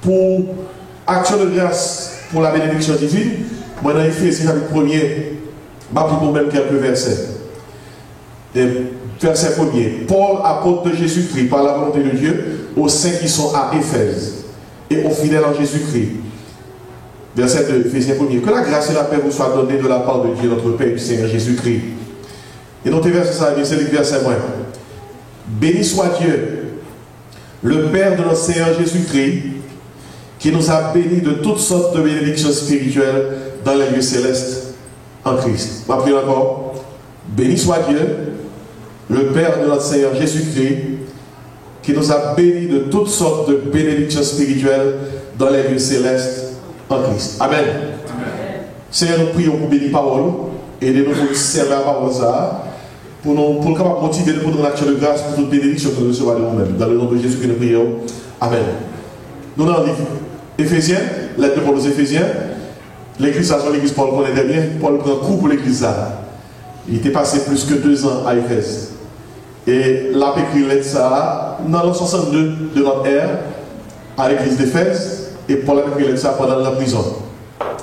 pour action de grâce pour la bénédiction divine. Moi, dans Éphésiens chapitre 1er, je vais vous même quelques versets. Verset 1er. Paul, apôtre de Jésus-Christ, par la volonté de Dieu, aux saints qui sont à Éphèse et aux fidèles en Jésus-Christ. Verset 2, Éphésiens 1er. Que la grâce et la paix vous soient données de la part de Dieu, notre Père et du Seigneur Jésus-Christ. Et notre verset, ça c'est le verset 1. Béni soit Dieu, le Père de notre Seigneur Jésus-Christ, qui nous a bénis de toutes sortes de bénédictions spirituelles dans les lieux célestes en Christ. On va prier encore. Béni soit Dieu, le Père de notre Seigneur Jésus-Christ, qui nous a bénis de toutes sortes de bénédictions spirituelles dans les lieux célestes en Christ. Amen. Amen. Seigneur, nous prions pour bénir parole et de nous servir à parole ça, pour nous motiver pour nous l'action de grâce pour toute bénédiction que nous recevons de nous-mêmes. Dans le nom de Jésus que nous prions. Amen. Nous dans le livre Éphésiens, lettre de Paul aux Éphésiens, l'église, ça, l'église Paul connaît bien, Paul prend coup pour l'église ça. Il était passé plus que 2 ans à Éphèse. Et là, écrit lettre ça dans l'an 62 de notre ère à l'église d'Éphèse. Et Paul a écrit lettre ça pendant la prison.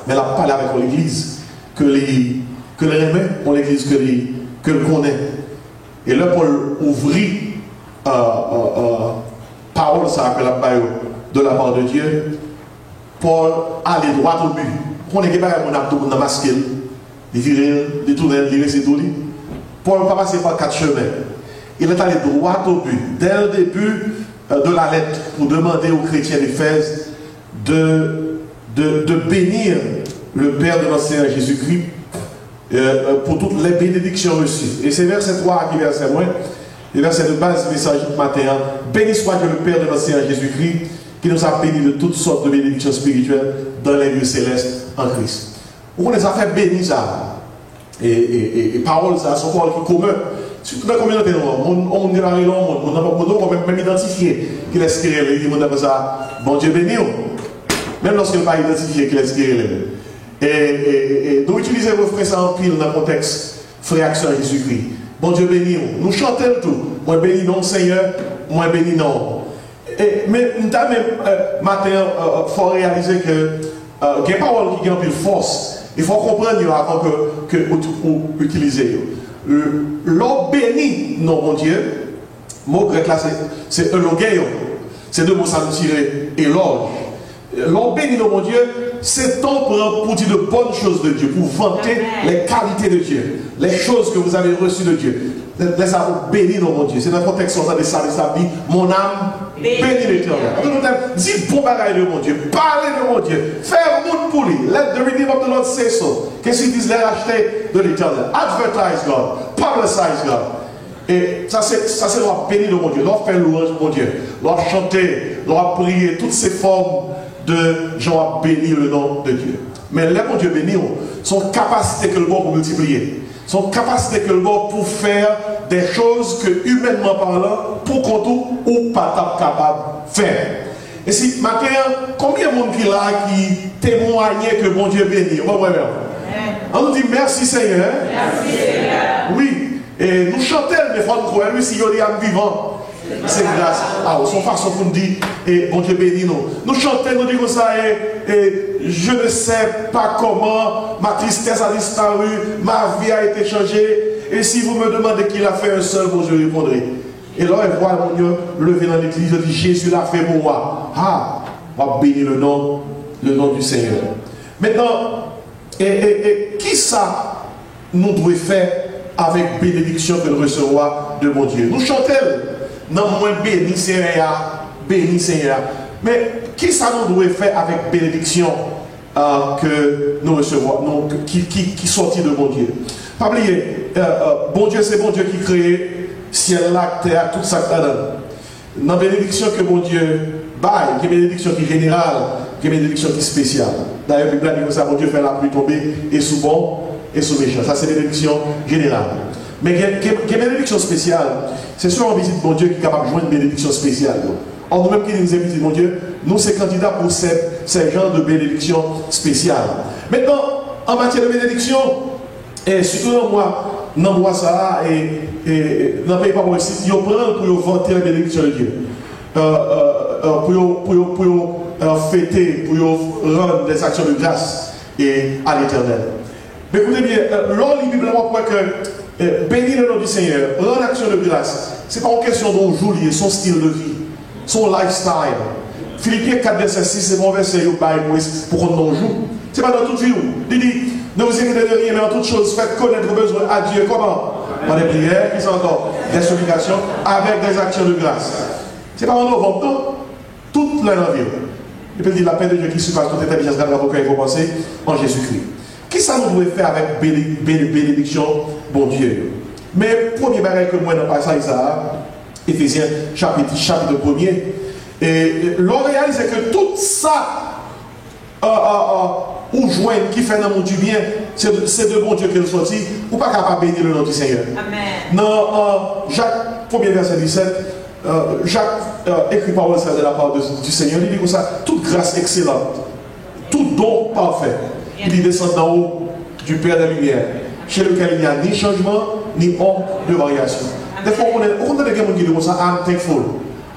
Mais il a parlé avec l'église que les aimait, pour l'église que le connaît. Et là, Paul ouvrit parole ça que la parole de la part de Dieu. Paul allait droit au but. On est pas mon abdo dans masque, il virait, il tournait, il laissait tout. Paul n'a pas passé par 4 chemins. Il est allé droit au but, dès le début de la lettre, pour demander aux chrétiens d'Éphèse de bénir le Père de notre Seigneur Jésus-Christ pour toutes les bénédictions reçues. Et c'est verset 3 qui est verset 1, le verset de base du message du matin. Béni soit Dieu le Père de notre Seigneur Jésus-Christ, qui nous a bénis de toutes sortes de bénédictions spirituelles dans les lieux célestes en Christ. On les a fait bénir ça. Et paroles, ça sont paroles qui communes. Surtout dans la communauté, on dit la réunion, on peut même identifier qu'il est skiré, il dit ça, bon Dieu béni. Même lorsqu'il n'est pas identifié qu'il est skiré. Et nous utilisons vos frères en pile dans le contexte frère action Jésus-Christ. Bon Dieu béni. Nous chantons tout. Moi béni non Seigneur, moi béni non. Mais nous avons même matin, il faut réaliser que les paroles qui ont une force, il faut comprendre avant que vous utilisez. L'homme béni, non mon Dieu, le mot grec là c'est eulogéo. C'est 2 mots ça nous tirer éloge. L'homme béni, non mon Dieu, c'est temps pour dire de bonnes choses de Dieu, pour vanter les qualités de Dieu, les choses que vous avez reçues de Dieu. Laissez vous bénir, non mon Dieu. C'est dans le contexte de ça, dit mon âme bénit l'Éternel. Dis bon bagaille de mon Dieu, parlez de mon Dieu, fais monde pour lui. Let the redeemer of the Lord say so. Qu'est-ce qu'ils disent, les rachetés de l'Éternel? Advertise God, publicize God. Et ça c'est leur bénir de mon Dieu, leur faire louange de mon Dieu, leur chanter, leur prier, toutes ces formes de gens à bénir le nom de Dieu. Mais les mon Dieu béni, son capacité que le bon pour multiplier, son capacité que le bon pour faire des choses que humainement parlant, pour qu'on tout ou pas capable de faire. Et si matin, combien de monde qui là qui témoignait que mon Dieu béni? On nous dit merci Seigneur. Merci Seigneur. Oui. Et nous chantons des fois nous croyons si il y a un vivant. C'est grâce à son façon pour nous dire, et bon Dieu béni nous. Nous chantons, nous disons ça, et je ne sais pas comment, ma tristesse a disparu, ma vie a été changée, et si vous me demandez qui l'a fait un seul, bon je répondrai. Et là, elle voit mon Dieu lever dans l'église, je dis Jésus l'a fait pour moi. Ah, on va bénir le nom du Seigneur. Maintenant, qui ça nous doit faire avec bénédiction que nous recevons de mon Dieu? Nous chantons. Non, moins béni Seigneur, béni Seigneur. Mais qui ça nous doit faire avec bénédiction que nous recevons, qui sortit de mon Dieu? Pas oublier, bon Dieu, c'est bon Dieu qui crée ciel, la terre, tout ça. Dans la bénédiction que mon Dieu baille, qui est bénédiction qui est générale, qui est bénédiction qui est spéciale. D'ailleurs, la Bible dit que mon Dieu fait la pluie tomber et sous bon et sous méchant. Ça, c'est bénédiction générale. Mais qui est bénédiction spéciale, c'est sûr on visite mon Dieu qui est capable de jouer une bénédiction spéciale. Or nous-mêmes qui nous visitons mon Dieu, nous sommes candidats pour ces genres de bénédiction spéciale. Maintenant, en matière de bénédiction, et surtout dans moi ça, et dans le pays par aussi, ils prennent pour vanter la bénédiction de Dieu. Pour fêter, pour rendre des actions de grâce et à l'Éternel. Mais écoutez bien, l'on lit biblement pour que bénir le nom du Seigneur, rendre action de grâce, ce n'est pas une question d'un jour lié, son style de vie, son lifestyle. Philippiens 4, verset 6, c'est mon verset pour qu'on nous joue. Ce n'est pas dans toute vie. Il dit, ne vous inquiétez de rien, mais en toute chose, faites connaître vos besoins à Dieu. Comment? Par des prières, qui sont encore des supplications, avec des actions de grâce. Ce n'est pas en novembre, non? Toute l'année environ. Il peut dire la paix de Dieu qui surpasse toute intelligence, grâce à vos cœurs et vos pensées en Jésus-Christ. Qui ça nous doit faire avec bénédiction, bon Dieu? Mais premier bagage que moi dans le passage, Éphésiens chapitre 1er, et l'on réalise que tout ça, ou joindre qui fait dans mon du bien, c'est de bon Dieu qui le sorti, ou pas capable de bénir le nom du Seigneur. Amen. Dans Jacques 1er verset 17, Jacques écrit parole de la part du Seigneur, il dit comme ça, toute grâce excellente, tout don parfait, il descend d'en haut du Père des Lumières, chez lequel il n'y a ni changement, ni honte de variation. Des fois, on a des gens qui disent comme ça, I'm thankful,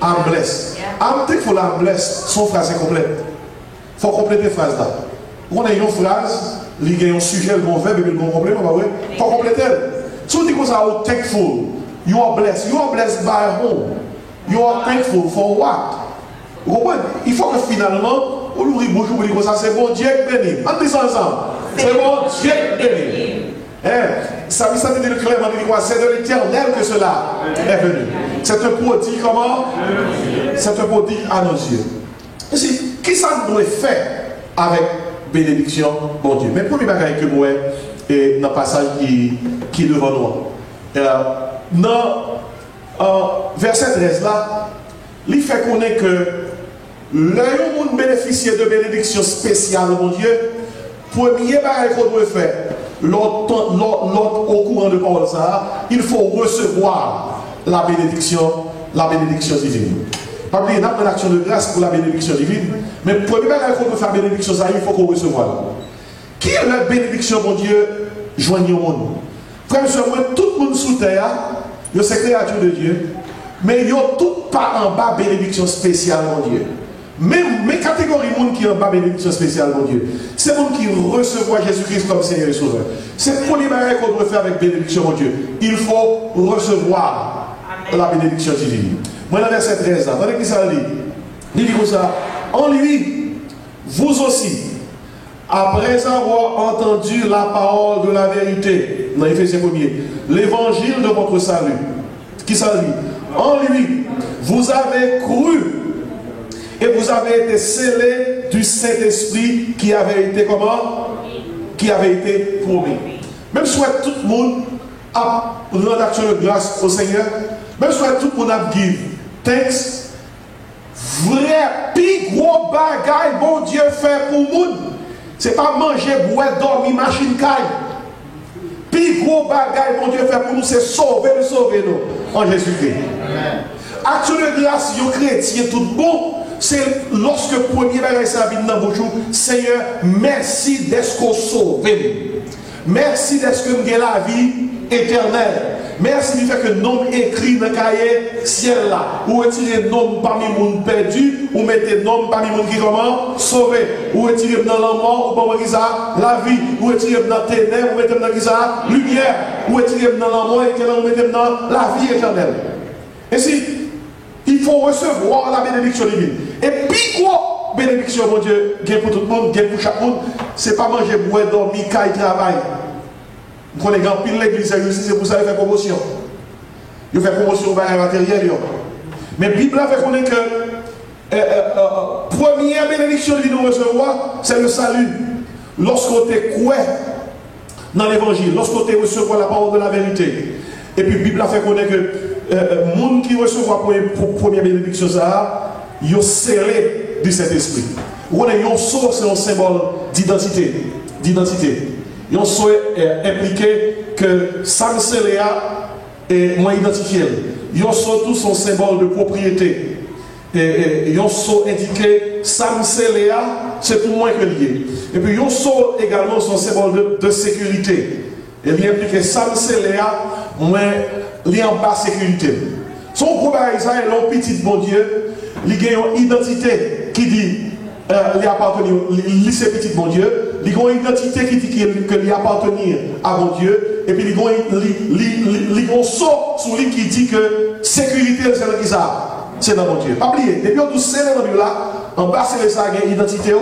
I'm blessed. I'm thankful, I'm blessed, son phrase est complète. Il faut compléter la phrase là. On a une phrase, il y a un sujet, un verbe et un complément, il faut compléter. Si on dit comme ça, oh, thankful, you are blessed by whom? You are thankful for what? Vous comprenez? Il faut que finalement, on ouvre bonjour, on dit comme ça, c'est bon Dieu béni. On dit ça ensemble. C'est bon Dieu béni. Ça veut dire clairement, c'est de l'Éternel que cela est venu. C'est un produit comment? C'est un produit à nos yeux. Ici, qui ça nous doit faire avec bénédiction, bon Dieu? Mais premier bagage que moi, dans le passage qui est devant nous, dans verset 13 là, il fait connaître que l'un monde bénéficier de bénédiction spéciale, mon Dieu, premier bagage qu'on doit faire, l'autre au courant de parole ça, il faut recevoir la bénédiction divine. Pas oublier, on a une action de grâce pour la bénédiction divine, mais pour le bagage qu'on peut faire bénédiction ça, il faut qu'on reçoive. Qui est la bénédiction, mon Dieu, joignez au monde? Frère, moi, tout le monde sous terre, il y a ces créatures de Dieu, mais il y a tout pas en bas bénédiction spéciale, mon Dieu. Même mes catégories de monde qui ont bas bénédiction spéciale, mon Dieu, c'est le monde qui reçoit Jésus-Christ comme Seigneur et Sauveur. C'est le premier bagage qu'on doit faire avec bénédiction, mon Dieu. Il faut recevoir la bénédiction divine. Moi, dans le verset 13, attendez que ça dit. Il dit comme ça, en lui, vous aussi, après avoir entendu la parole de la vérité, dans Éphésiens 1er, l'évangile de votre salut, qui ça dit? En lui, vous avez cru et vous avez été scellés du Saint-Esprit qui avait été comment? Qui avait été promis. Même si tout le monde a rendre action de grâce au Seigneur, même si tout le monde a give thanks, vrai, plus gros bagaille, bon Dieu fait pour le monde. Ce n'est pas manger, boire, dormir, machine caille. Plus gros bagaille, bon Dieu fait pour nous, c'est sauver nous en Jésus-Christ. Action de grâce, les chrétiens, tout bon, c'est lorsque le premier bagaille c'est la vie dans vos jours, Seigneur, merci d'être sauvé. Merci d'être que nous avons la vie éternelle. Merci du fait que nous écrit dans le cahier ciel là. Ou retirez le nom parmi les gens perdus, ou mettez le nom parmi les gens qui comment sauvés. Ou retirez dans la mort, ou pas ça, la vie. Ou retirez dans les ténèbres, ou mettez dans ça, lumière. Ou retirez dans la mort, ou mettez dans la vie éternelle. Ainsi, il faut recevoir la bénédiction divine. Et puis quoi, bénédiction, mon Dieu, gain pour tout le monde, gain pour chaque monde, c'est pas manger, boire, dormir, caille, travail. Vous connaissez grand pile l'église, c'est pour ça qu'il fait promotion. Il fait promotion vers le matériel. Mais la Bible fait connaître que première bénédiction que nous recevoir, c'est le salut. Lorsqu'on te croit dans l'évangile, lorsqu'on te recevoir la parole de la vérité. Et puis la Bible fait connaître que les gens qui reçoivent la première bénédiction, ils sont scellés du Saint-Esprit. Vous connaissez, c'est un symbole d'identité. Ils sont impliqués que Sam Céléa est moins identifié. Ils sont tous un symbole de propriété. Ils sont indiqués Sam Céléa, c'est pour moins que lié. Et puis ils sont également son symbole de sécurité. Et ils impliquent Sam Céléa, moins lié en bas sécurité. Son gros baril, ça est long petit bon Dieu, il a une identité qui dit il appartenir, lycée petit mon Dieu, il a une identité qui dit qu'il appartenir à mon Dieu, et puis il a un saut sur lui qui dit que sécurité, c'est qui ça? C'est dans mon Dieu. Pas oublier, depuis on c'est dans le là, en bas c'est ça, il y a une identité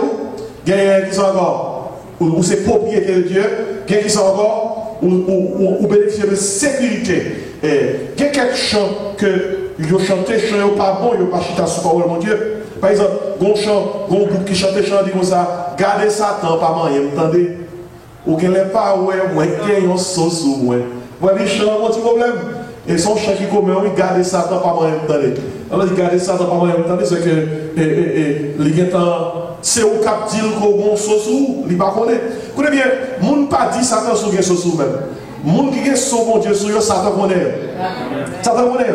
il y a qui sont encore, ou c'est propriété de Dieu, il y a qui sont encore, ou bénéficier de sécurité. Il y a quelques chants que ils chanté, chant pas bon, ils pas chita sur parole mon Dieu. Par exemple, un chant, un groupe qui chante chant dit comme ça, gardez Satan pas mal, vous entendez? Ou qu'elle n'est pas ouais, moi qui est un sauce ou moi. Vous voyez, chant, mon petit problème. Et son chant qui commence, oui, gardez Satan pas mal, vous entendez? Alors, gardez Satan pas mal, vous entendez? C'est que c'est au cap d'île qu'on a un sauce ou, il ne pas connaît. Vous connaissez bien, mon pas dit Satan sur un sauce ou même. Moun qui est sauvé mon Dieu sur eux, Satan connaît. Satan connaît.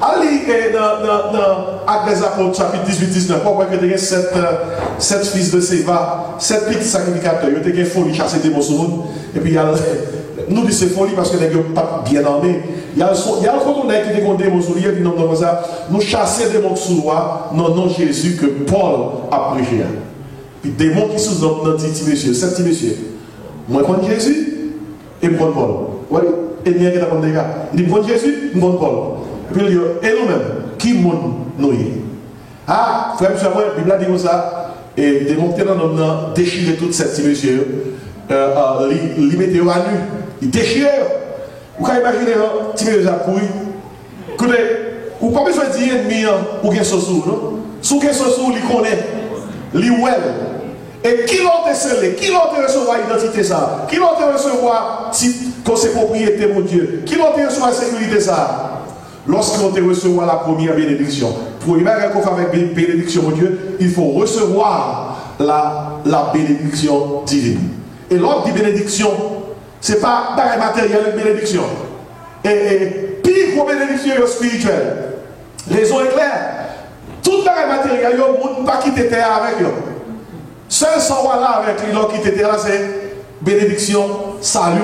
Allez dans Actes des Apôtres, chapitre 18-19, pourquoi que tu as 7 fils de Séva, 7 petits sacrificateurs, tu as folie, chasser des démons sur nous. Et puis, nous disons c'est folie parce que les gens ne sont pas bien armés. Il y a un retourné qui dit qu'on démon sur lui, et puis nous chasser des démons sur loi, dans le nom de Jésus que Paul a prêché. Puis des démons qui sont dans notre petit monsieur, 7 petits messieurs. Moi, je connais Jésus et je connais Paul. Oui, et il y a des gars. Il dit, bon Jésus, bon Paul. Et puis il dit, et nous-mêmes, qui nous y Ah, frère, monsieur, la Bible dit comme ça, et démontrer dans notre déchirer toutes ces petits messieurs, les mettre à nu, ils déchirent. Vous pouvez imaginer un petit monsieur à couille. Écoutez, vous n'avez pas besoin de dire ennemi ou bien sous, non? Sous quel sous, il connaît, il well. Et qui l'ont scellé? Qui l'ont recevoir l'identité ça? Qui l'ont recevoir quand c'est propriété, mon Dieu? Qui l'ont recevoir la sécurité ça? Lorsqu'on te recevoir la première bénédiction. Pour y faire qu'on fait avec bénédiction, mon Dieu, il faut recevoir la bénédiction divine. Et l'autre dit bénédiction, ce n'est pas dans le matériel de bénédiction. Et pire pour bénédiction spirituelle. Raison est claire. Tout dans le matériel, il ne pas quitter terre avec eux. Seul sans là avec lui, qui était là, c'est bénédiction, salut,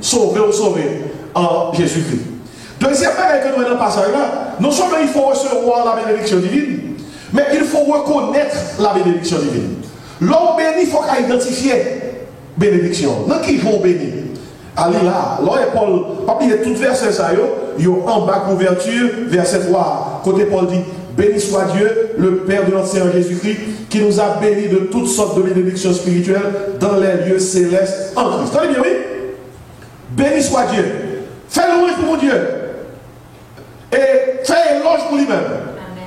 sauver ou sauver en Jésus-Christ. Deuxième chose que nous avons dans le passage là, non seulement il faut recevoir la bénédiction divine, mais il faut reconnaître la bénédiction divine. L'homme béni, il faut qu'il identifie bénédiction. Non qui vont bénir. Allez là, là et Paul, pas oublier tout verset ça, yo en bas couverture, verset 3, côté Paul dit, béni soit Dieu, le Père de notre Seigneur Jésus-Christ, qui nous a bénis de toutes sortes de bénédictions spirituelles dans les lieux célestes en Christ. Attendez bien, oui? Béni soit Dieu. Fais louange pour mon Dieu. Et fais éloge pour lui-même.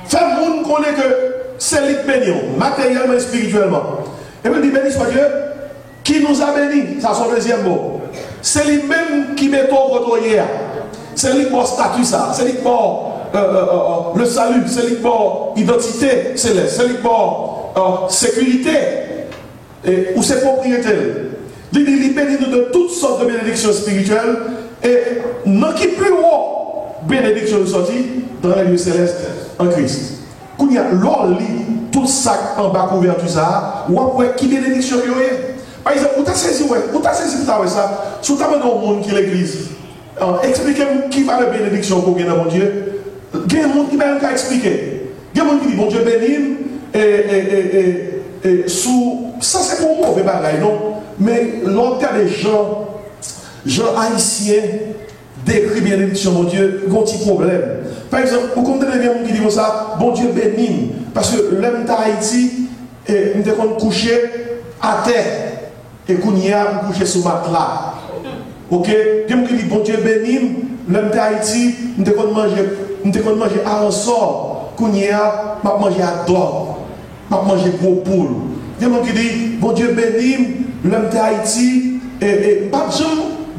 Fais le monde connaître que c'est lui béni, matériellement et spirituellement. Et puis il dit, béni soit Dieu, qui nous a bénis. Ça, c'est son deuxième mot. C'est lui-même qui met ton côté. C'est lui qui a statut ça. C'est lui qui a le salut. C'est lui qui a identité céleste. C'est lui qui a sécurité. Ou ses propriétés. Il bénit de toutes sortes de bénédictions spirituelles. Et non qui plus haut bénédiction sortie dans les lieux célestes en Christ. Quand il y a l'or lit, tout ça en bas couverture ça, ou après qui bénédiction il y a. Par exemple, vous avez saisi, ça, si vous avez un monde qui est l'église, expliquez-moi qui va la bénédiction pour gagner dans mon Dieu. Il y a un monde qui va expliquer. Il y a un monde qui dit, bon Dieu bénis, et ça c'est pour mauvais bagaille, non? Mais l'autre cas des gens haïtiens, décrit bénédiction, mon Dieu, il y a un petit problème. Par exemple, vous comprenez bien qui dit comme ça, bon Dieu bénis, parce que l'homme d'Haïti, nous devons coucher à terre. Et qu'on y a couché sous matelas. Ok? Quelqu'un qui dit, bon Dieu bénis, l'homme d'Haïti, nous devons manger à un sort. Qu'on y a, manger à d'or. Manger gros poule. Quelqu'un qui dit, bon Dieu bénis, l'homme d'Haïti, et pas de gens,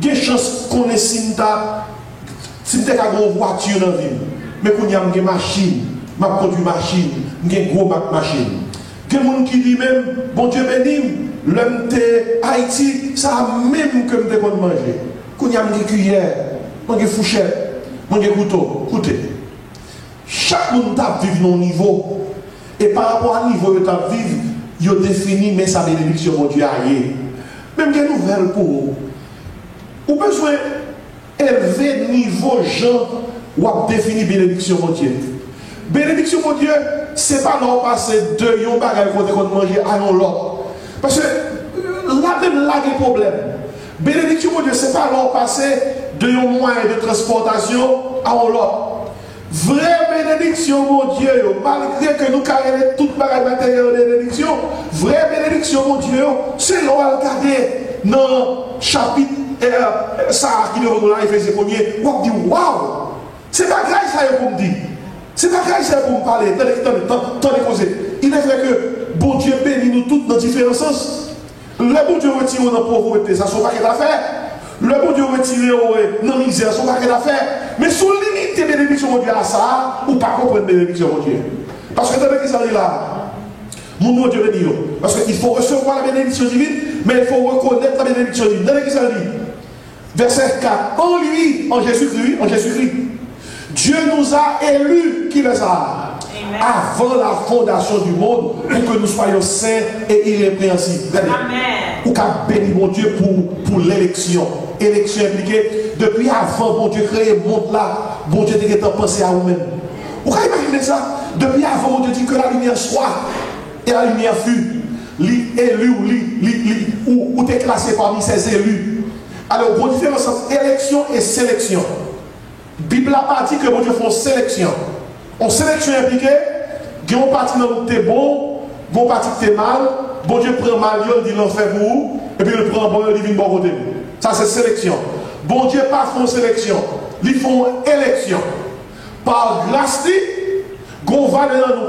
il y a des chances qu'on ait si tu as une voiture dans la ville. Mais qu'on y a une machine, ma produit machine, une gros machine. Quelqu'un qui dit même, bon Dieu bénis, l'homme de Haïti, ça a même que je peux manger. Quand il y a une cuillère, une fourchette, un couteau. Écoutez, chaque monde vit à un niveau. Et par rapport à niveau où il vit, il définit mais sa bénédiction, mon Dieu, aïe. Même des nouvelles pour vous. Vous avez besoin d'élever le niveau gens où vous définir bénédiction, mon Dieu. bénédiction mon Dieu, c'est pas non passer de yon bagay côté qu'on manger à l'autre. Parce que là même là des problèmes. Bénédiction mon Dieu, c'est pas non passer de yon moyen de transportation à l'autre. Vraie bénédiction, mon Dieu, malgré que nous carrément toute bagay matérielle de bénédiction, vraie bénédiction, mon Dieu, c'est l'on va regarder dans le chapitre ça qui nous remonte dans Éphésiens 1er, on dit waouh, c'est pas grave ça pour me dire, c'est pas grave ça pour me parler, attendez causer. Il est vrai que bon Dieu bénit nous toutes dans différents sens. Le bon Dieu retire dans la pauvreté, ça ne sont pas d'affaires. Le bon Dieu retire dans la misère, ça ne sont pas d'affaires. Mais sous limite de bénédiction mon Dieu à ça, ou pas comprendre bénédiction mon Dieu. Parce que dans qui ça dit là, mon Dieu bénit. Parce qu'il faut recevoir la bénédiction divine, mais il faut reconnaître la bénédiction divine. Dans qui ça dit? Verset 4. En lui, en Jésus-Christ, Dieu nous a élus, qui le ça? Avant la fondation du monde, pour que nous soyons saints et irrépréhensibles. Amen. Ou qu'a béni mon Dieu pour l'élection. Élection impliquée, depuis avant, bon Dieu créé le monde là, bon Dieu était pensé à vous-même. Vous pouvez imaginer ça? Depuis avant, bon Dieu dit que la lumière soit, et la lumière fut. L'élu ou t'es classé parmi ses élus. Alors, bonne différence entre élection et sélection. Bible a pas dit que bon Dieu fait une sélection. En sélection impliquée, il y a une partie où tu es bon, une partie où tu es mal, bon Dieu prend mal, il dit l'enfer pour vous, et puis il prend bon, il vient bon côté. Ça c'est sélection. Bon Dieu pas font sélection, ils font élection. Par grâce, qu'on va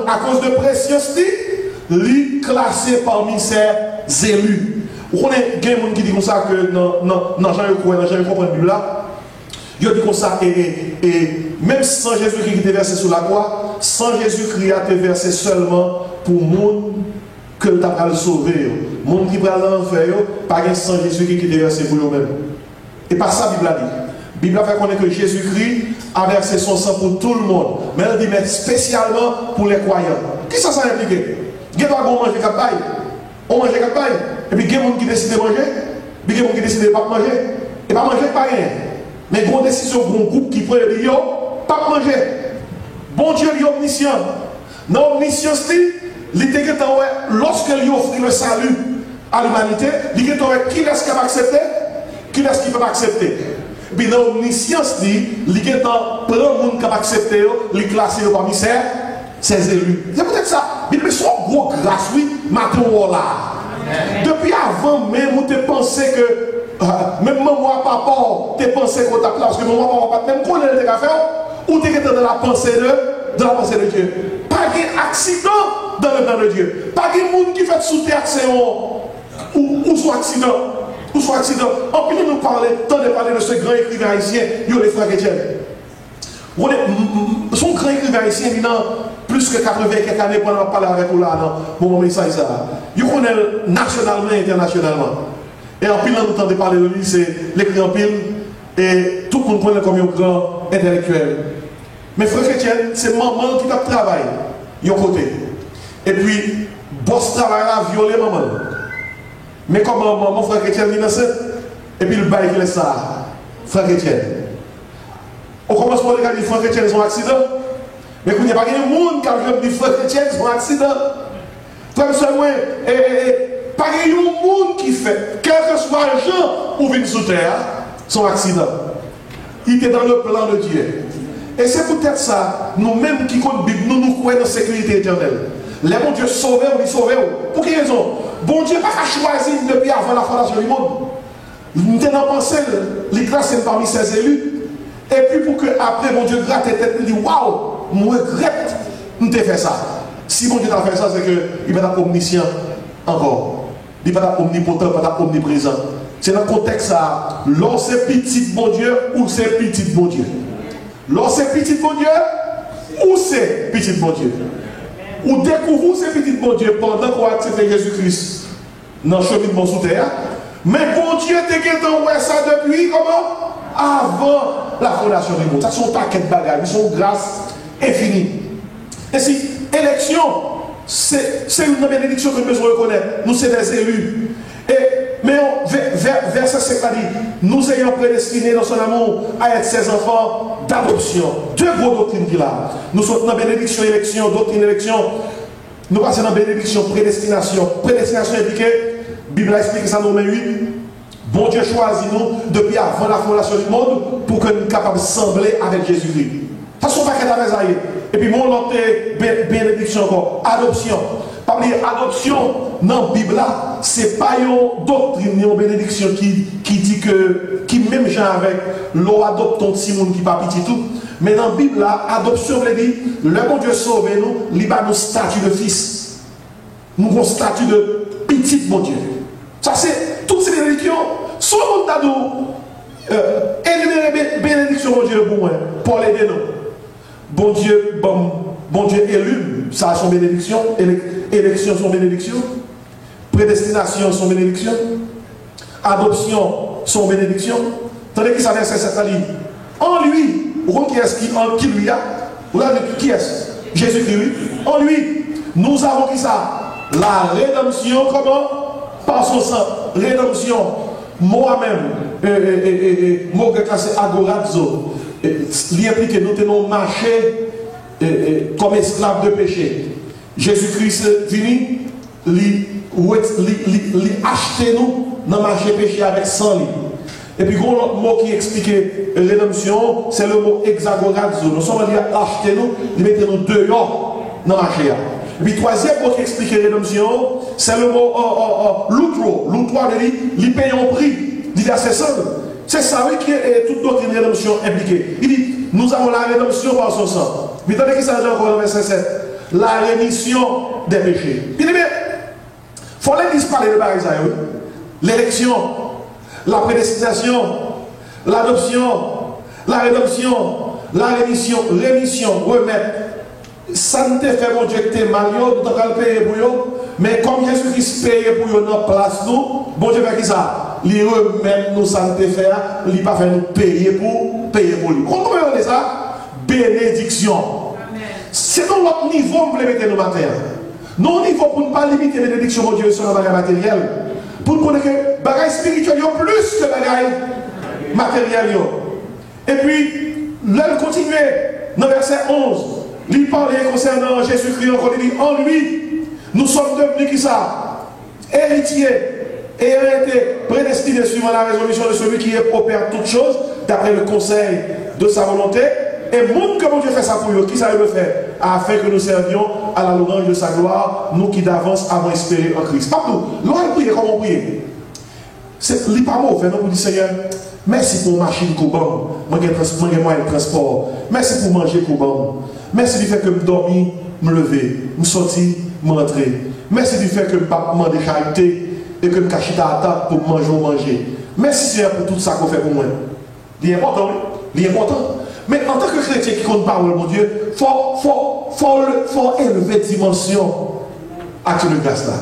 à cause de préciosité, ils classés parmi ses élus. Vous connaissez des gens qui disent comme ça que dans Jean-Yves comprend la Bible là. Il dit comme ça, et même sans Jésus-Christ qui était versé sous la croix, sans Jésus-Christ a été versé seulement pour le monde que tu as sauvé. Le monde qui va l'enfer, pas sans Jésus-Christ qui était versé pour eux-mêmes. Et pas ça, la Bible a dit. La Bible a fait connaître que Jésus-Christ a versé son sang pour tout le monde. Mais elle dit, mais spécialement pour les croyants. Qui ça implique? Il y a des gens qui manger capaille. On mange capaille. Et puis il y a des gens qui décident de manger. Et puis il y a des gens qui décident de ne pas manger. Et pas manger, pas rien. Mais une décision pour un groupe qui prend le lion, pas manger. Bon Dieu, il est omniscient. Dans l'omniscience, lorsque il offre le salut à l'humanité, il dit qui est-ce qui va accepter, qui est-ce qui ne peut pas accepter. Puis dans l'omniscience, il dit prendre le monde qui va accepter, il classe parmi ses élus. C'est peut-être ça. Mais c'est une grosse grâce, oui, maintenant là. Depuis avant même, vous te pensez que même moi, papa, tu pensé qu'on t'a parce que moi, papa, même qu'on est dans ou tu es dans la pensée de Dieu. Pas d'accident dans le plan de Dieu. Pas de monde qui fait sous terre ou soit accident. Ou soit accident. En plus, nous parler, tant de parler de ce grand écrivain haïtien, il y a les frères chrétiens. Son grand écrivain haïtien, il a plus que 80 quelques années pendant parler avec vous là, dans mon message. Il connaît nationalement et internationalement. Et en pile, on entend parler de lui, c'est l'écrit en pile, et tout le monde connaît comme un grand intellectuel. Mais frère chrétien, c'est maman qui a travaillé, il y a un côté. Et puis, boss travaille à violer maman. Mais comme maman, frère chrétien, il innocent, et puis le bail qui laisse ça, frère chrétien. On commence par dire que les frères chrétiens sont accident, mais qu'il n'y a pas de monde qui a dit frères chrétiens sont accident. Frère seulement, pas de monde qui fait, quel que soit le gens où viennent sous terre, son accident. Il était dans le plan de Dieu. Et c'est peut-être ça, nous-mêmes qui comptons Bible, nous croyons dans la sécurité éternelle. Les bon Dieu sauver, on dit sauver. Pour quelle raison? Bon Dieu n'a pas choisi depuis avant la fondation du monde. Nous avons pensé, les classes parmi ses élus. Et puis pour que après, bon Dieu gratte tête, il dit waouh, je regrette, nous avons fait ça. Si bon Dieu a fait ça, c'est qu'il va être omniscient encore. Il va être omnipotent, il va être omniprésent. C'est dans le contexte ça. Lorsque c'est petit bon Dieu ou c'est petit bon Dieu. Lorsque c'est petit bon Dieu ou c'est petit bon Dieu. Ou découvrez c'est petit bon Dieu pendant qu'on accepte Jésus-Christ dans le cheminement sous terre. Mais bon Dieu t'es ouais ça depuis comment? Avant la fondation du monde. Ça sont un paquet de bagages, ils sont grâce infinie. Et si élection, c'est une bénédiction que nous devons reconnaître. Nous sommes des élus. Mais verset 5 a dit, nous ayons prédestinés dans son amour à être ses enfants d'adoption. Deux grosses doctrines qu'il a. Nous sommes dans bénédiction, élection, doctrine, élection. Nous passons dans bénédiction, prédestination. Prédestination impliquée, la Bible a expliqué ça dans Romains 8. Bon Dieu choisit nous depuis avant la fondation du monde pour que nous soyons capables de sembler avec Jésus-Christ. Ça, c'est un paquet d'affaires. Et puis, mon autre bénédiction encore, adoption. Pas oublier, adoption dans la Bible, ce n'est pas une doctrine, une bénédiction qui dit que, qui même gens avec l'eau adopte ton petit monde qui pas petit tout. Mais dans la Bible, adoption veut dire, le bon Dieu sauve nous, il a nos statut de fils. Nous avons statut de petit bon Dieu. Ça, c'est toutes ces bénédictions. Soit on t'a dit, éliminer bénédiction, mon Dieu, pour l'aider nous. Bon Dieu élu, ça a son bénédiction. Élection, son bénédiction. Prédestination, son bénédiction. Adoption, son bénédiction. Tandis que ça vient cette ligne. En lui, qui est-ce qui lui a? Vous l'avez qui est-ce? Jésus-Christ. En lui, nous avons qui ça? La rédemption, comment? Par son sang. Rédemption. Moi-même, mot grec c'est agorazo. Il implique que nous tenons marché comme esclaves de péché. Jésus-Christ venu, il acheté nous dans le marché péché avec 100 livres. Et puis, l'autre mot qui explique rédemption, c'est le mot exagorazo. Nous sommes allés acheter nous, il mettait nous dehors dans le marché. Et puis, troisième mot qui explique rédemption, c'est le mot l'outro. L'outro, il paye un prix. Il dit c'est ça. C'est ça, oui, qui est toute notre rédemption impliquée. Il dit, nous avons la rédemption par son sang. Mais attendez qu'il s'agit encore dans verset 7. La rémission des péchés. Il dit, mais, il faut les parler de Paris, oui. L'élection, la prédestination, l'adoption, la rédemption, la rémission, remettre. Ça ne te fait mon Dieu que tu es mal, tu as payer pour eux. Mais comme Jésus-Christ paye pour eux dans place, nous, bon Dieu fait qui ça? Il remet nous ça ne te fait, il pas fait nous payer pour lui. Comment on dit ça? Bénédiction. C'est dans l'autre niveau que vous voulez mettre nos matériels. Non niveau pour ne pas limiter la bénédiction, mon Dieu, sur le bagage matériel. Pour connaître que le bagage spirituel est plus que le bagage matériel. Et puis, là, il continue dans verset 11. Il parlait concernant Jésus-Christ, encore il dit, en lui, nous sommes devenus qui ça? Héritiers, et été prédestinés suivant la résolution de celui qui opère toutes choses, d'après le conseil de sa volonté. Et monde que mon Dieu fait ça pour eux, qui ça le fait? Afin que nous servions à la louange de sa gloire, nous qui d'avance avons espéré en Christ. Pas nous, l'on prier comme on prie. C'est pas mauvais, non, pour dire Seigneur, merci pour machine qu'on bon, moi j'ai moyen de transport, merci pour manger qu'on bon, merci du fait que je dormis, me lever, me sortir, me rentrer, merci du fait que je ne pas demander charité et que je cache à table pour manger ou manger. Merci Seigneur pour tout ça qu'on fait pour moi. Il est important, il est important. Mais en tant que chrétien qui compte parole, mon Dieu, il faut élever dimension action de grâce là.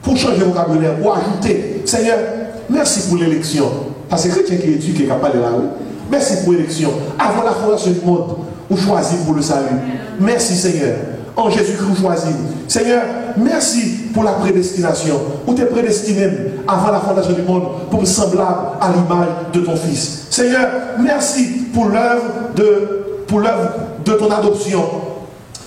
Pour changer le vocabulaire, pour ajouter, Seigneur, merci pour l'élection. Parce que chrétien qui éduque, qui est capable de la rue. Merci pour l'élection. Avant la fondation du monde, vous choisissez pour le salut. Merci Seigneur. En Jésus-Christ, vous choisissez. Seigneur, merci pour la prédestination. Vous t'es prédestiné avant la fondation du monde pour me semblable à l'image de ton Fils. Seigneur, merci pour l'œuvre de ton adoption.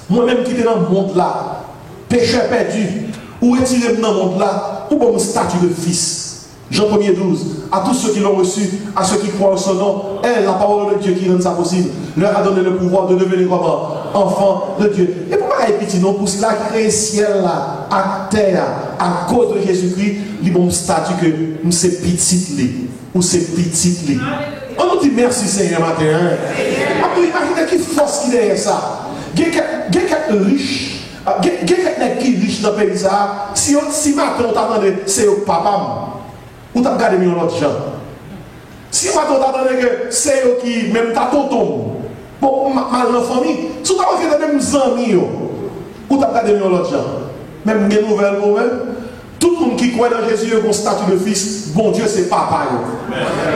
Moi-même qui étais dans le monde là, péché perdu, ou retiré dans le monde là, ou pour mon statut de fils. Jean 1er 12, à tous ceux qui l'ont reçu, à ceux qui croient en son nom, est la parole de Dieu qui rend ça possible, leur a donné le pouvoir de devenir comment? Enfants de Dieu. Et pourquoi il est petit non? Pour cela, créer ciel là, à terre, à cause de Jésus-Christ, il bon statut que c'est petit ou c'est petit. On nous dit merci Seigneur matin. Après, imaginez qui force qui est derrière ça. Il y a quelqu'un riche, quelqu'un qui est riche dans le pays, si matin on t'attendait, c'est au papa. Ou t'as regardé mieux l'autre gens. Si matin on t'attendait que c'est eux qui, même ta tonton, bon, mal dans la famille, si t'as regardé même amis, ou t'as regardé mieux l'autre gens. Même des nouvelles nouvelles. Tout le monde qui croit dans Jésus a un statut de fils, bon Dieu, c'est papa.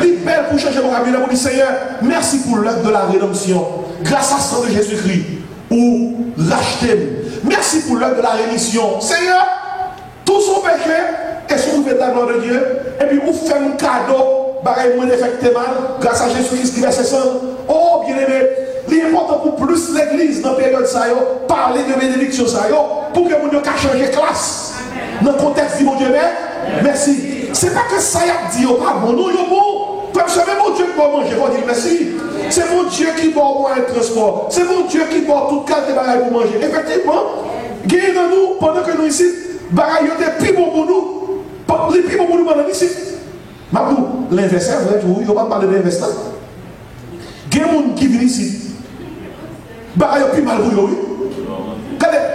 Libère pour changer mon vocabulaire pour dire Seigneur, merci pour l'œuvre de la rédemption. Grâce à sang de Jésus-Christ, ou racheter. Merci pour l'œuvre de la rémission. Seigneur, tout son péché est soulevé de la gloire de Dieu. Et puis, vous faites un cadeau bagaille moins défecté mal, grâce à Jésus-Christ qui verse sang. Oh, bien aimé, l'important pour plus l'église dans la période ça, parler de bénédiction ça, pour que nous puissions changer de classe. Dans le contexte du mon Dieu, merci. Ce n'est pas que ça y a dit, pas bon, nous, bon. C'est même mon Dieu qui va manger, il faut dire merci. C'est mon Dieu qui va avoir un transport. C'est mon Dieu qui va tout cas de bagailles pour manger. Effectivement, gagnez dans nous, pendant que nous ici, bagailles étaient plus bon pour nous. Les plus bon pour nous pendant ici. Maintenant, l'investisseur, vous ne pas parler d'investisseur. Il y a des gens qui viennent ici. Bagailles plus mal pour eux, oui.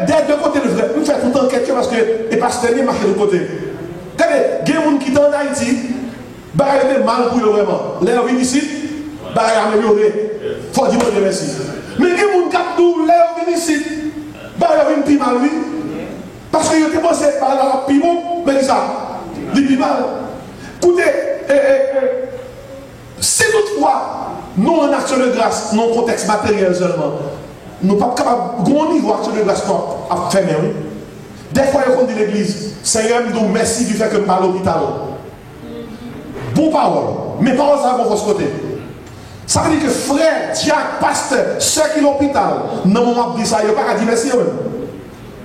Des deux côtés, le vrai. Nous faisons tout le temps enquête parce que les pasteurs marchent de l'autre côté. Il y a des gens qui sont en Haïti. Bagaille est mal pour eux vraiment. Les gens viennent ici. Bagaille amélioré. Il faut dire merci. Mais il y a des gens qui viennent ici. Bagaille est plus mal, oui. Parce que ils ont pensé par la piment, mais ça, les plus mal. Écoutez, si toutefois, nous en action de grâce, non contexte matériel seulement, nous ne sommes pas capables de grand niveau action de grâce à faire, oui. Des fois, on dit l'église, Seigneur, nous merci du fait que nous parlons à l'hôpital. Bon parole, mais paroles ça vont de côté. Ça veut dire que frère, diacre, pasteur, ceux qui sont à l'hôpital, non, on m'a dit ça, il n'y a pas à dire merci.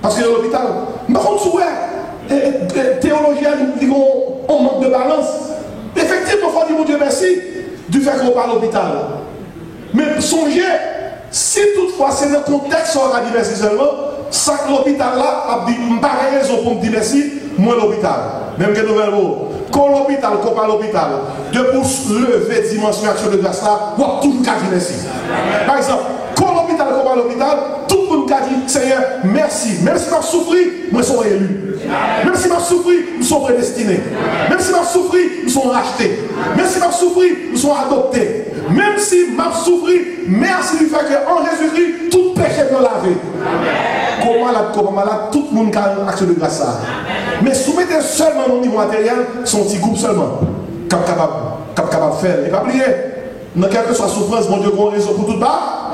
Parce que l'hôpital, mais on souhaite, théologien, on manque de balance. Effectivement, il faut dire mon Dieu merci du fait qu'on parle à l'hôpital. Mais songez, si toutefois c'est le contexte où on a dit merci seulement, ça que l'hôpital là a dit, pas raison pour me dire merci, moi l'hôpital. Même que nouvelle mot. Quand l'hôpital, qu'on parle l'hôpital, de pour lever dimension action de grâce là, on va tout le monde dire merci. Par exemple, quand l'hôpital, qu'on parle l'hôpital, tout le monde dit Seigneur, merci. Même si je souffre, moi je suis élu. Même si je souffre, nous sommes prédestinés. Même si je souffre, nous sommes rachetés. Même si je souffre, nous sommes adoptés. Même si je souffre, merci du fait qu'en Jésus-Christ, tout péché est lavé. Comment malade, tout le monde a une action de grâce. Mais soumettez seulement au niveau matériel, son petit groupe seulement, capable de faire. Et pas oublier, dans quelle que soit la souffrance, mon Dieu, qu'on raison pour tout bas.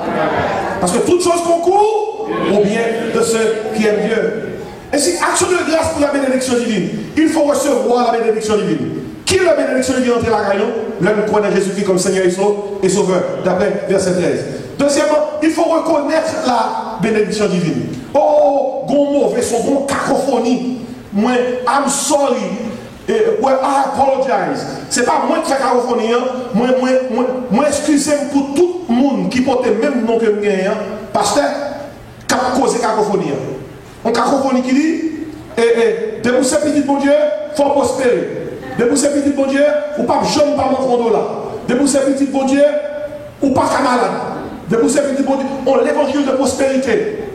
Parce que toute chose concourt au bien de ceux qui aiment Dieu. Et si action de grâce pour la bénédiction divine, il faut recevoir la bénédiction divine. Qui est la bénédiction divine entre la caillon? Là, nous croyons Jésus-Christ comme Seigneur et Sauveur, d'après verset 13. Deuxièmement, il faut reconnaître la bénédiction divine. Oh, bon mauvais son, bon cacophonie. Moi, I'm sorry. Well, I apologize. C'est pas moi qui fais cacophonie. Moi, excusez-moi pour tout le monde qui porte le même nom que moi. Pasteur, qui a causé cacophonie. On cacophonie qui dit, de vous ces petits bon Dieu, il faut prospérer. De vous ces petits bon Dieu, ou pas jeune par mon fond là. De vous ces petits bon Dieu, ou pas camarade. De vous ces petits bon Dieu, on l'évangile de prospérité.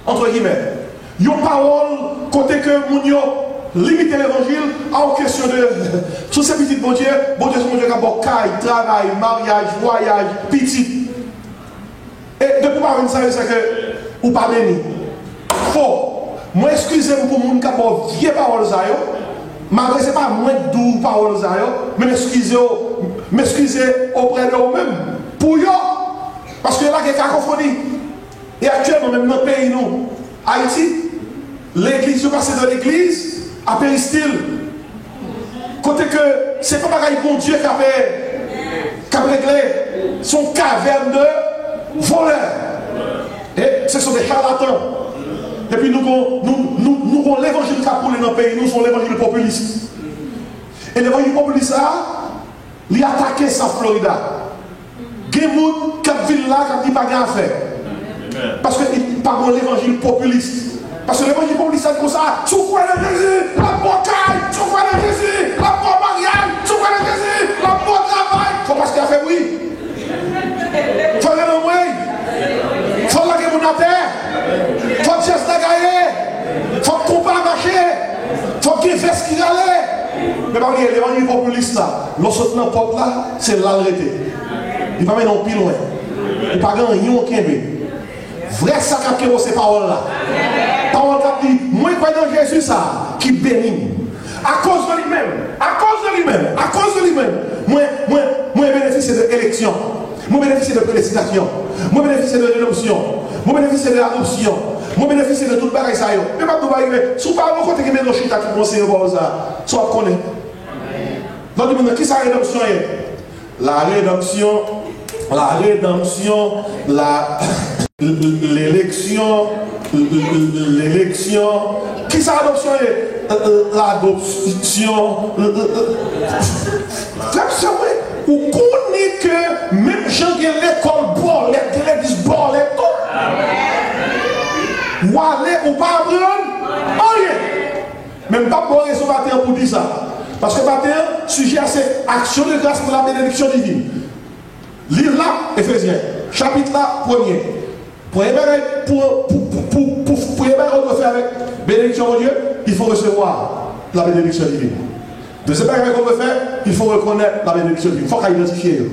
Entre guillemets. Il y a une parole, côté que mon Dieu limite l'évangile en question de tous ces petits bon Dieu, c'est mon Dieu qui a caille, travail, mariage, voyage, petit. Et depuis pas venir ça, c'est que, ou pas béni. Faux. Moi, excusez-moi pour mon qui a vieille parole, malgré ce n'est pas moins doux parole, mais m'excusez auprès de vous-même. Pour eux, parce que là, il y a cacophonie. Et actuellement, même dans le pays, nous, Haïti, l'église, je passe de l'église à péristyle. Côté que c'est pas pareil bon Dieu qui a réglé son caverne de voleurs. Et ce sont des charlatans. Et puis nous avons l'évangile qui a coulé dans le pays, nous sommes l'évangile populiste. Et l'évangile populiste, il a attaqué sa Florida. Il y a des gens qui vivent là, qui ne disent pas rien à faire. Parce que pas l'évangile populiste. Parce que l'évangile populiste, c'est comme ça. Tu crois en Jésus, la bonne caille, tu crois en Jésus, la bonne mariage, tu crois en Jésus, la bonne travail. Il faut pas ce qu'il a fait, oui. Il faut aller dans le oui. Il faut laguer mon terre. Il faut que Jésus gagné. Il faut que combat marcher. Il faut qu'il y ait veste qui allait. Mais pas l'évangile populiste là. Lorsque dans le peuple là, c'est l'arrêté. Il va mettre plus loin. Il n'y a pas de rien qui est. Vrai ça qui a ces paroles là. Parole qui dit, moi je crois dans Jésus ça, qui bénit. À cause de lui-même, moi bénéficie de l'élection, moi bénéficie de prédestination, moi bénéficie de rédemption, moi bénéficie de l'adoption, moi bénéficie de toute bagaille ça. Mais pas de bagaille, si vous parlez de côté qui met nos chita qui conseille au ça, soit connaît. Donc, qui ça rédemption est? La rédemption, l'élection, qui ça rédemption est? L'adoption, vous connaissez que même gens qui ont l'école borlette, qui l'église borlette, ou aller ou pas apprendre, rien. Même pas pour raison pour dire ça. Parce que matin, sujet à cette action de grâce pour la bénédiction divine. Livre là, Éphésiens, chapitre là, premier. Pour faire avec bénédiction de Dieu, il faut recevoir la bénédiction divine. Deuxième chose qu'on veut faire, il faut reconnaître la bénédiction divine. Il faut qu'il identifie. Il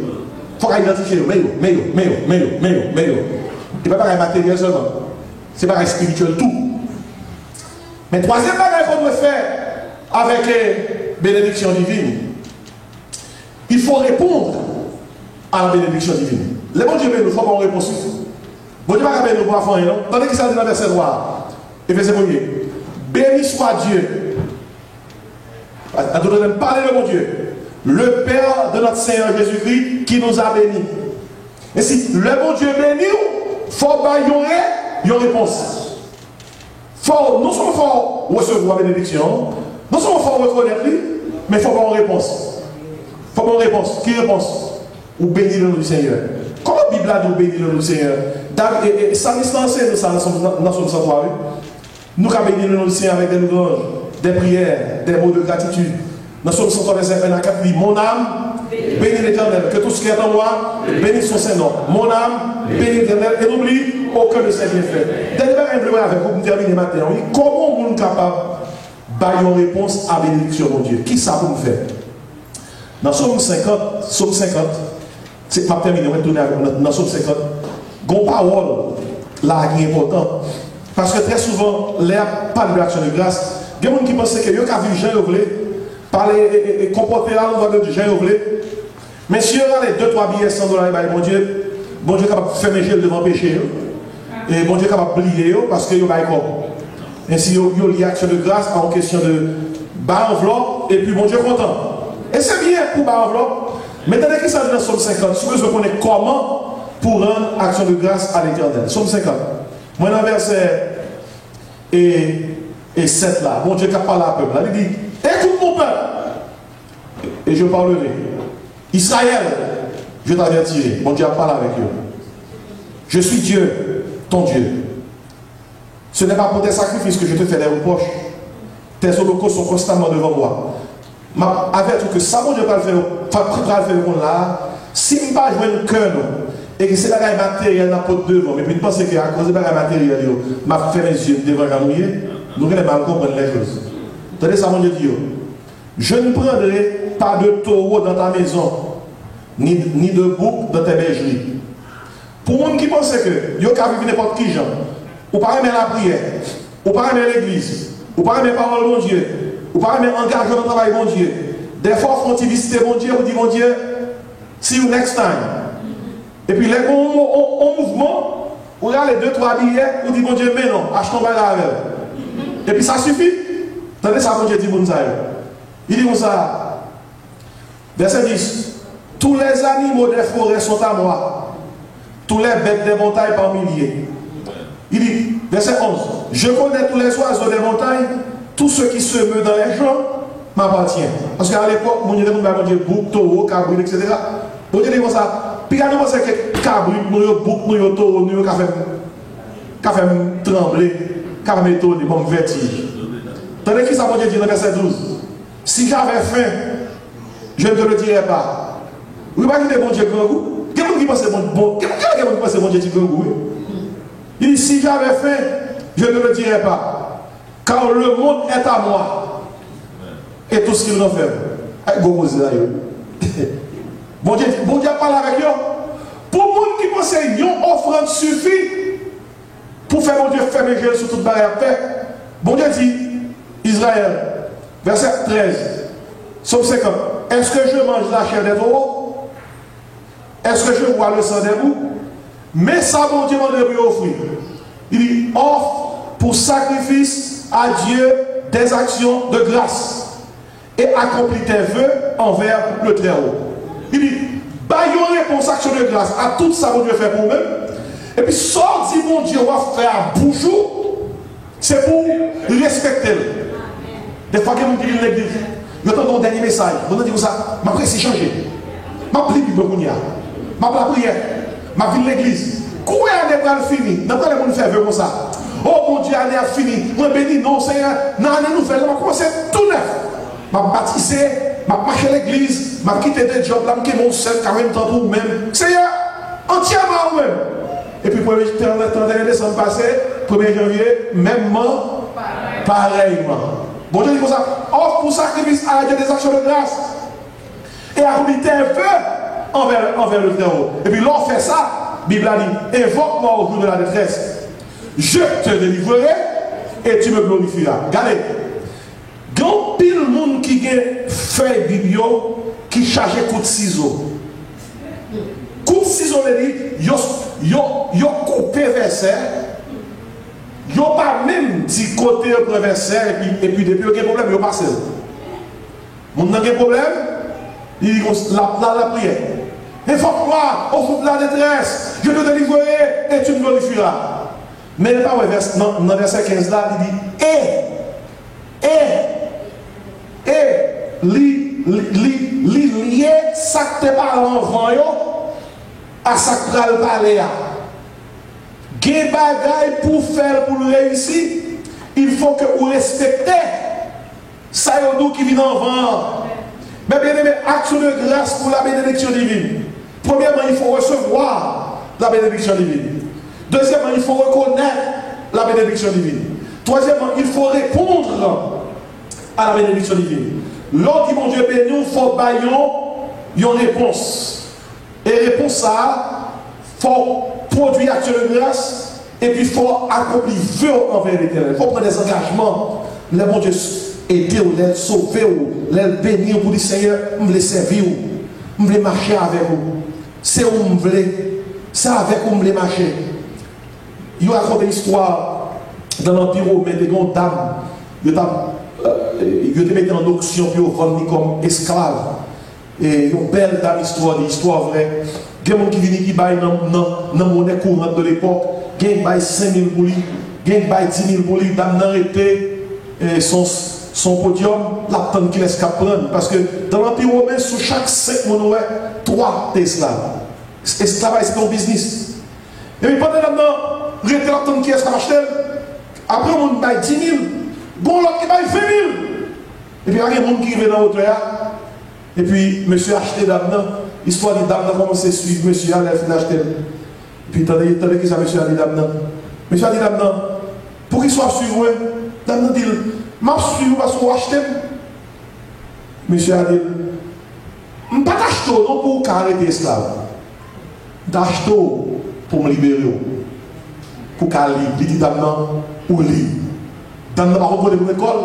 faut qu'il identifie. Mais il ne peut pas être matériel seulement. Ce n'est pas spirituel tout. Mais troisième chose qu'on veut faire avec les bénédictions divines, il faut répondre à la bénédiction divine. Les bons dieux, il faut qu'on réponde. Bon Dieu, pas nous pour enfants, non? Tandis qu'il s'agit dans le verset 3, et verset 1er. Béni soit Dieu. Attendez, parler de mon Dieu. Le Père de notre Seigneur Jésus-Christ qui nous a bénis. Et si le bon Dieu bénit, il faut qu'il y ait une réponse. Nous sommes forts recevoir la bénédiction. Nous sommes forts reconnaître lui, mais il faut avoir une réponse. Il faut avoir une réponse. Qui réponse? Ou bénir le nom du Seigneur. Comment la Bible a dit bénir le nom du Seigneur? Et ça nous enseigne ça dans son savoir. Nous avons béni le nom du Seigneur avec des louanges, des prières, des mots de gratitude. Dans son 121 à 4, il dit, mon âme, bénis l'Éternel, que tout ce qui est en moi, bénisse son Saint-Nom. Mon âme, bénis l'Éternel, et n'oublie aucun de ses bienfaits. D'ailleurs, avec vous, pour terminer matin, comment on est capable d'avoir une réponse à la bénédiction de Dieu? Qui ça pour nous faire? Dans Somme 50, c'est ma terminé, on va tourner dans Somme 50. Gon parole là qui est important. Parce que très souvent, l'air pas de l'action de grâce. Il y a des gens qui pensent que yo ka vu Jean Yovelé, parler et comporter là, on va de Jean Yovelé. Mais si on a les 2-3 billets $100, bon Dieu est capable de fermer gel devant péché. Et bon Dieu est capable d'oublier parce que yo va comme. Ainsi, yo lié action de grâce en question de bas enveloppe et puis bon Dieu content. Et c'est bien pour bas enveloppe. Mais dans les questions de Somme 50, si vous connaissez comment pour rendre action de grâce à l'Éternel. Somme 50. Moi, dans le verset et 7 là, bon Dieu qui a parlé à peuple, il dit, écoute mon peuple, et je parlerai. Israël, je t'avertirai. Bon Dieu a parlé avec eux. Je suis Dieu, ton Dieu. Ce n'est pas pour tes sacrifices que je te fais des reproches. Tes holocaustes sont constamment devant moi. Avec que ça, bon Dieu va le faire là, si je ne pas jouer le cœur, et que c'est un matériel dans le devant, mais puis je pense qu'à cause de un matériel, je vais faire mes yeux devant la mouiller, nous allons mal comprendre les choses. Attendez ça, mon Dieu dit, je ne prendrai pas de taureau dans ta maison, ni de bouc dans tes bergeries. Pour les gens qui pensent que, yo ka vivre n'importe qui, gens, ou pas aimer la prière, ou pas aimer l'église, ou pas aimer la parole de mon Dieu, ou pas aimer engager dans le travail de mon Dieu, des fois, quand tu visites mon Dieu, vous dites, mon Dieu, see you next time. Et puis, les en mouvement, vous avez les 2-3 billets, vous dites, mon Dieu, mais non, achetons pas avec. Et puis, ça suffit. Attendez ça, mon Dieu dit, bon, ça. Il dit, bon, ça. Verset 10. Tous les animaux des forêts sont à moi. Tous les bêtes des montagnes par milliers. Il dit, verset 11. Je connais tous les oiseaux des montagnes, tous ceux qui se meuvent dans les champs m'appartiennent. Parce qu'à l'époque, mon Dieu dit, bouc, taureau, cabri, etc. Bon Dieu dit, bon, ça. Puis quand nous pensons que cabri, nous, bouc, nous, taureau, nous, café trembler, café m'étonner, bon, vertige. Tandis que ça, mon Dieu dit dans verset 12. Si j'avais faim, je ne te le dirais pas. Vous imaginez bon Dieu grand goût? Quelqu'un qui pense que bon Dieu dit grand goût? Il dit, si j'avais faim, je ne le dirais pas. Car le monde est à moi. Et tout ce qu'il renferme. Bon Dieu parle avec eux. Pour les gens qui pensent que une offrande suffit pour faire mon Dieu fermer les yeux sur toute barrière paix. Bon Dieu dit, Israël, verset 13, Somme 50. Est-ce que je mange la chair des taureaux? Est-ce que je bois le sang des boucs? Mais ça, mon Dieu m'a demandé offrir. Il dit, offre pour sacrifice à Dieu des actions de grâce et accomplis tes vœux envers le Très-Haut. Il dit, bah, il y a une réponse action de grâce à tout ça que Dieu fait pour vous-même. Et puis, sorti mon Dieu va faire à bonjour, c'est pour respecter. Des fois, quand vous dites l'église, vous entendez un dernier message, vous dites ça, ma presse est changée. Ma prie Bible, ma prière, ma vie de l'église. Comment est-ce que fini? Dans quel monde faire comme ça? Oh mon Dieu, l'année a fini. Moi, béni, non, Seigneur, dans l'année nouvelle, on va commencer tout neuf. Ma baptisé, ma marché à l'église, ma quitté des jobs, là, je mon seul, 40 ans pour vous-même. Seigneur, entièrement vous-même. Et puis, pour le 31 décembre passé, 1er janvier, mêmement, pareillement. Bon Dieu dit comme ça, offre pour sacrifice à Dieu des actions de grâce. Et à habiter un peu envers le Très-Haut. Et puis, l'on fait ça, la Bible a dit, invoque-moi au jour de la détresse. Je te délivrerai et tu me glorifieras. Regardez, il y a pile de monde qui a fait biblio qui charge coup de ciseaux. Coup de ciseaux, il y a coupé verset. Il n'y a pas même dit côté au verset et puis depuis il y a un problème, il y a passé. Mon n'a pas problème, il dit la prière. Invoque-moi au fond de la détresse, je te délivrerai et tu me glorifieras. Mais pas dans le verset 15 là, il dit lié ça que tes parents vont à ça que tu vas parler. Des bagailles pour faire pour réussir, il faut que vous respectez ça qui vient en vent. Mais bien aimé, action de grâce pour la bénédiction divine. Premièrement, il faut recevoir la bénédiction divine. Deuxièmement, il faut reconnaître la bénédiction divine. Troisièmement, il faut répondre à la bénédiction divine. Lorsque mon Dieu bénit, il faut bailler une réponse. Et réponse ça, il faut produire action de grâce et puis il faut accomplir vœu envers l'Éternel. Il faut prendre des engagements. Le bon Dieu aider, les sauver, les bénir pour dire Seigneur, je veux servir, je veux marcher avec vous. C'est où je veux, c'est avec vous que je veux marcher. Il y a raconté une histoire dans l'Empire romain, des grandes dames, ils étaient mis en auction pour vendre comme esclaves. Et une belle dame histoire vraie. Il y a des gens qui viennent qui baillent dans la monnaie courante de l'époque. Il y a des gens qui baillent 5 000 pour lui, il y a des gens qui baillent 10 000 pour lui. Dame n'a arrêté son podium, la tente qui laisse qu'à prendre. Parce que dans l'Empire romain, sous chaque 5 monnaie, 3 esclaves. Esclavage, c'est un business. Et puis pendant là, arrêté la tente qui laisse qu'à acheter. Après, on baille 10 000. Bon, l'autre qui baille 20 000. Et puis il y a des gens qui vivent dans l'autre. Et puis, monsieur a acheté dame. L'histoire de dame a commencé à suivre monsieur à l'acheter. Et puis, attendez que ça, monsieur a dit dame. Monsieur a dit dame, pour qu'il soit suivi, dame dit, je suis parce qu'on achète. Monsieur a dit, je ne vais pas t'acheter non pour arrêter esclave. Je vais t'acheter pour me libérer. Pour qu'elle il dit dame, ou lit. Dame n'a pas compris pour l'école.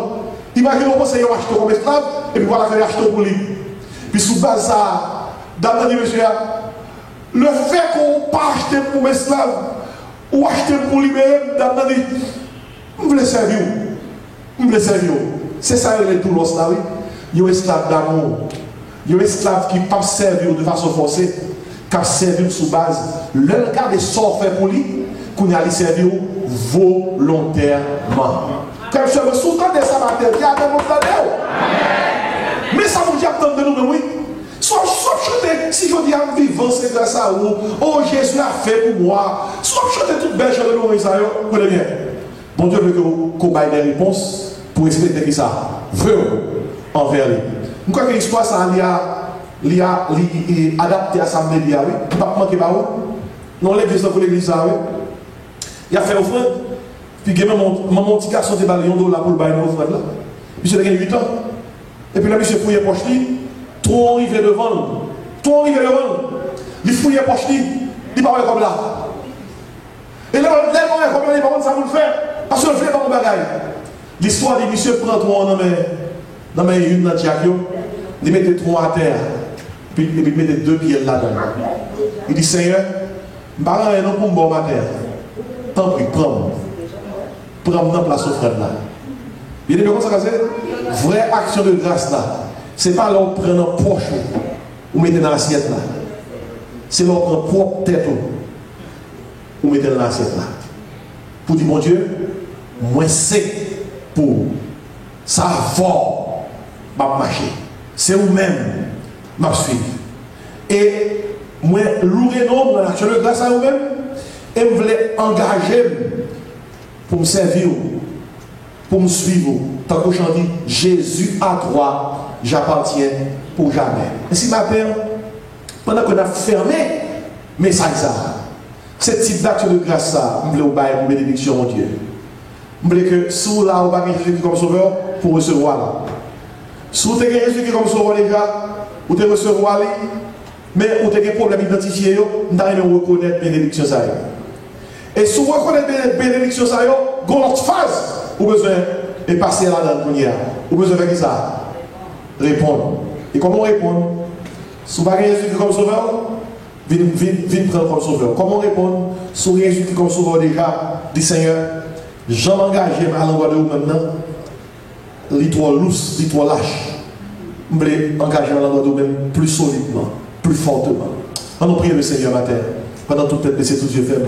Imaginez qu'on pense acheter comme esclave, et puis voilà qu'il a acheté pour lui. Puis sous base ça, dame dit monsieur, le fait qu'on ne pas acheter pour esclave, ou acheter pour libérer, dame dit, je veux servir. Je veux servir. C'est ça le tout l'os là, oui. Il y a un esclave d'amour. Il y a un esclave qui ne peut pas servir de façon forcée, qui servir sous base. Le cas des sorts fait pour lui, qu'on a servir volontairement. Comme je me souviens de ça, il y a des mots. Mais ça vous dit attendre de nous, oui. Soit chanter, si je dis en vivant, c'est grâce à vous. Oh, Jésus a fait pour moi. Soit chanter toute belle chose de nous, Isaïe. Vous voyez bien. Bon Dieu veut que vous ayez des réponses pour respecter ça. Veut envers lui. Je crois que l'histoire, ça il a adapté à sa média, oui. Il ne va pas manquer par où. Non, l'église, pour l'église, oui. Il a fait offrande. Puis il y a mon petit garçon de balayons là pour le bailler offrande là. Monsieur a 8 ans. Et puis là, monsieur fouillait poche, trop arrivé devant. Il fouillait poche, il parle comme là. Et là, il parle comme là, il parle ça vous le faire. Parce que le fait pas mon bagaille. L'histoire dit, monsieur prend trop dans mes une dans il mettait trop à terre. Puis il mettait 2 pieds là-dedans. Il dit, Seigneur, je ne parle pas pour me bon ma terre. Tant pis, prends-moi dans place offrande là. Il dit, comment ça c'est? Vraie action de grâce là. Ce n'est pas là où prendre un poche ou mettez dans l'assiette là. C'est là où prendre propre tête ou mettez dans l'assiette là. Pour dire, mon Dieu, moi c'est pour savoir ma marcher. C'est vous-même m'a suivre. Et moi, louer non, dans l'action de grâce à vous-même, et je voulais engager pour me servir, pour me suivre. Tant que je dis, Jésus à toi, j'appartiens pour jamais. Et si ma père, pendant qu'on a fermé, message ça, ce type d'action de grâce, ça, je voulais bailler pour bénédiction, mon Dieu. Je voulais que sous là, on va Jésus comme sauveur pour recevoir là. Si vous avez Jésus comme sauveur déjà, vous devez recevoir lui, mais vous avez des problèmes identifiés, vous devez reconnaître la bénédiction. Et si vous reconnaissez la bénédiction, vous avez une autre phase, vous avez besoin de passer là dans le monde. Vous avez besoin de faire ça. Répondre. Et comment répondre? Si vous avez Jésus comme sauveur, venez prendre comme sauveur. Comment répondre? Si vous avez Jésus comme sauveur déjà, dit Seigneur, je m'engage à l'endroit de vous maintenant. L'histoire lousse, l'histoire lâche. Je veux engager à l'endroit de vous-même plus solidement, plus fortement. On nous prie le Seigneur matin, pendant toute tête baissée, tous les yeux fermés.